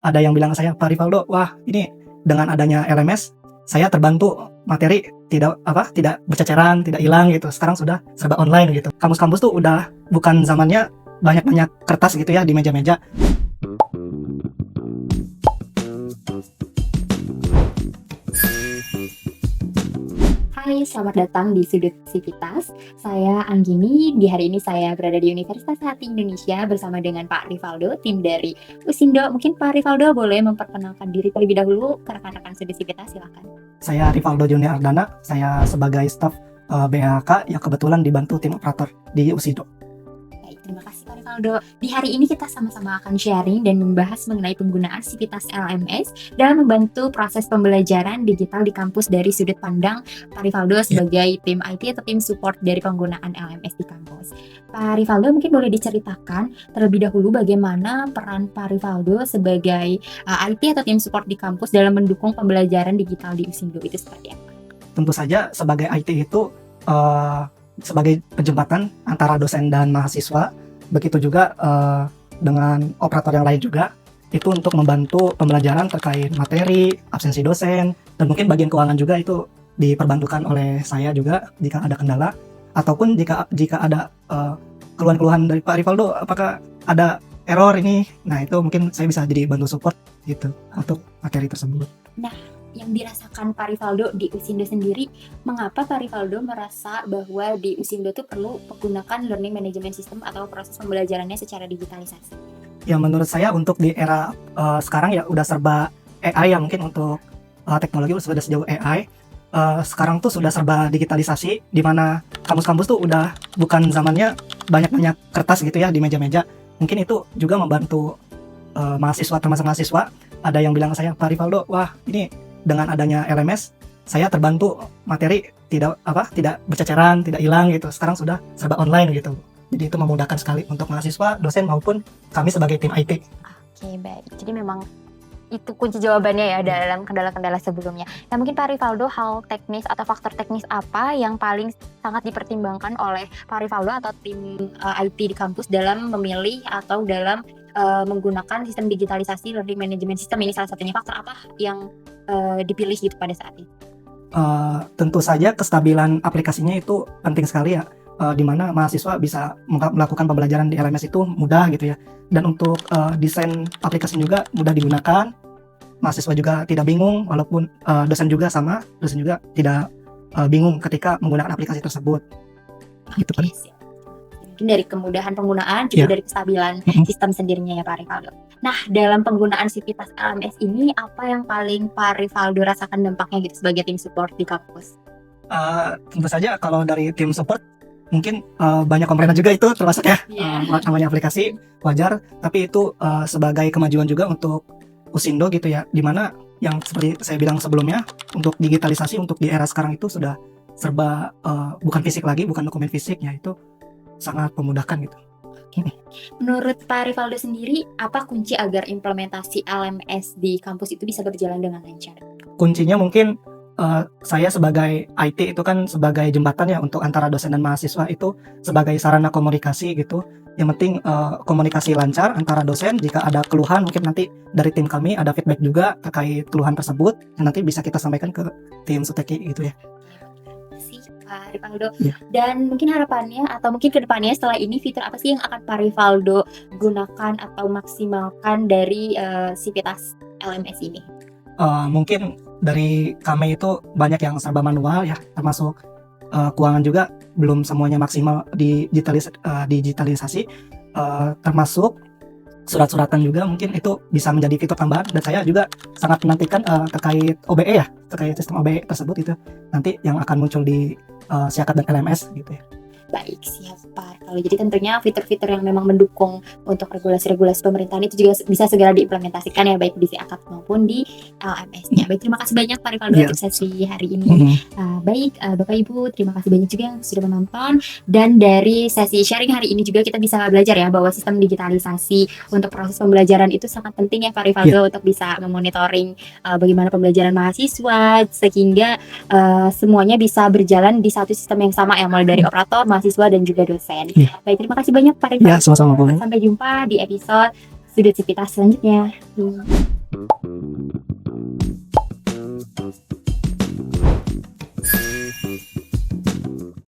ada yang bilang saya, Pak Rivaldo, wah ini dengan adanya LMS saya terbantu, materi tidak berceceran, tidak hilang gitu. Sekarang sudah serba online gitu. Kampus-kampus tuh udah bukan zamannya banyak-banyak kertas gitu ya di meja-meja. Hai, selamat datang di Sudut Sivitas. Saya Anggini. Di hari ini saya berada di Universitas Hati Indonesia bersama dengan Pak Rivaldo, tim dari Usindo. Mungkin Pak Rivaldo boleh memperkenalkan diri terlebih dahulu ke rekan-rekan Sudut Sivitas, silakan. Saya Rivaldo Junior Ardana, saya sebagai staf BHK yang kebetulan dibantu tim operator di Usindo. Baik, terima kasih Pak Rivaldo. Di hari ini kita sama-sama akan sharing dan membahas mengenai penggunaan Sivitas LMS dalam membantu proses pembelajaran digital di kampus dari sudut pandang Pak Rivaldo sebagai tim IT atau tim support dari penggunaan LMS di kampus. Pak Rivaldo mungkin boleh diceritakan terlebih dahulu bagaimana peran Pak Rivaldo sebagai IT atau tim support di kampus dalam mendukung pembelajaran digital di Usindo itu seperti apa? Tentu saja sebagai IT itu sebagai penjembatan antara dosen dan mahasiswa, begitu juga dengan operator yang lain juga, itu untuk membantu pembelajaran terkait materi, absensi dosen, dan mungkin bagian keuangan juga itu diperbantukan oleh saya juga jika ada kendala, ataupun jika ada keluhan-keluhan dari Pak Rivaldo, apakah ada error ini, nah itu mungkin saya bisa jadi bantu support gitu untuk materi tersebut. Nah, yang dirasakan Pak Rivaldo di Usindo sendiri, mengapa Pak Rivaldo merasa bahwa di Usindo tuh perlu menggunakan learning management system atau proses pembelajarannya secara digitalisasi? Ya menurut saya untuk di era sekarang ya udah serba AI ya, mungkin untuk teknologi sudah sejauh AI. Sekarang tuh sudah serba digitalisasi, di mana kampus-kampus tuh udah bukan zamannya banyak-banyak kertas gitu ya di meja-meja. Mungkin itu juga membantu mahasiswa, termasuk mahasiswa. Ada yang bilang saya, Pak Rivaldo, wah ini dengan adanya LMS saya terbantu, materi tidak berceceran, tidak hilang gitu. Sekarang sudah serba online gitu. Jadi itu memudahkan sekali untuk mahasiswa, dosen maupun kami sebagai tim IT. Oke, baik. Jadi memang itu kunci jawabannya ya dalam kendala-kendala sebelumnya. Nah, mungkin Pak Rivaldo, hal teknis atau faktor teknis apa yang paling sangat dipertimbangkan oleh Pak Rivaldo atau tim IT di kampus dalam memilih atau dalam menggunakan sistem digitalisasi learning management system ini? Salah satunya faktor apa yang dipilih gitu pada saat itu? Tentu saja kestabilan aplikasinya itu penting sekali ya, di mana mahasiswa bisa melakukan pembelajaran di LMS itu mudah gitu ya. Dan untuk desain aplikasi juga mudah digunakan, mahasiswa juga tidak bingung, walaupun dosen juga tidak bingung ketika menggunakan aplikasi tersebut. Gitu kan. Mungkin dari kemudahan penggunaan juga dari kestabilan sistem sendirinya ya Pak Rivaldo. Nah, dalam penggunaan Sivitas LMS ini apa yang paling Pak Rivaldo rasakan dampaknya gitu sebagai tim support di kampus? Tentu saja kalau dari tim support mungkin banyak komponen juga itu termasuk ya, namanya aplikasi wajar, tapi itu sebagai kemajuan juga untuk Usindo gitu ya, dimana yang seperti saya bilang sebelumnya, untuk digitalisasi untuk di era sekarang itu sudah serba bukan fisik lagi, bukan dokumen fisik ya, itu sangat memudahkan gitu. Menurut Pak Rivaldo sendiri, apa kunci agar implementasi LMS di kampus itu bisa berjalan dengan lancar? Kuncinya mungkin saya sebagai IT itu kan sebagai jembatan ya untuk antara dosen dan mahasiswa, itu sebagai sarana komunikasi gitu. Yang penting komunikasi lancar antara dosen, jika ada keluhan mungkin nanti dari tim kami ada feedback juga terkait keluhan tersebut yang nanti bisa kita sampaikan ke tim Suteki gitu ya. Pak Rivaldo. Dan mungkin harapannya atau mungkin kedepannya setelah ini fitur apa sih yang akan Pak Rivaldo gunakan atau maksimalkan dari Sivitas LMS ini? Mungkin dari kami itu banyak yang serba manual ya, termasuk keuangan juga belum semuanya maksimal digitalisasi, termasuk surat-suratan juga mungkin itu bisa menjadi fitur tambahan, dan saya juga sangat menantikan terkait OBE ya, terkait sistem OBE tersebut itu nanti yang akan muncul di Siakat dan LMS gitu ya. Baik, siap Pak. Kalau jadi tentunya fitur-fitur yang memang mendukung untuk regulasi-regulasi pemerintahan itu juga bisa segera diimplementasikan ya, baik di Siakat maupun di LMS-nya. Baik, terima kasih banyak Pak Rivaldo untuk sesi hari ini. Baik, Bapak Ibu, terima kasih banyak juga yang sudah menonton. Dan dari sesi sharing hari ini juga kita bisa belajar ya bahwa sistem digitalisasi untuk proses pembelajaran itu sangat penting ya Pak Rivaldo untuk bisa memonitoring bagaimana pembelajaran mahasiswa sehingga semuanya bisa berjalan di satu sistem yang sama ya, mulai dari operator, mahasiswa dan juga dosen. Baik, terima kasih banyak Pak Rivaldo. Sama-sama. Sampai jumpa di episode Sudut Sivitas selanjutnya.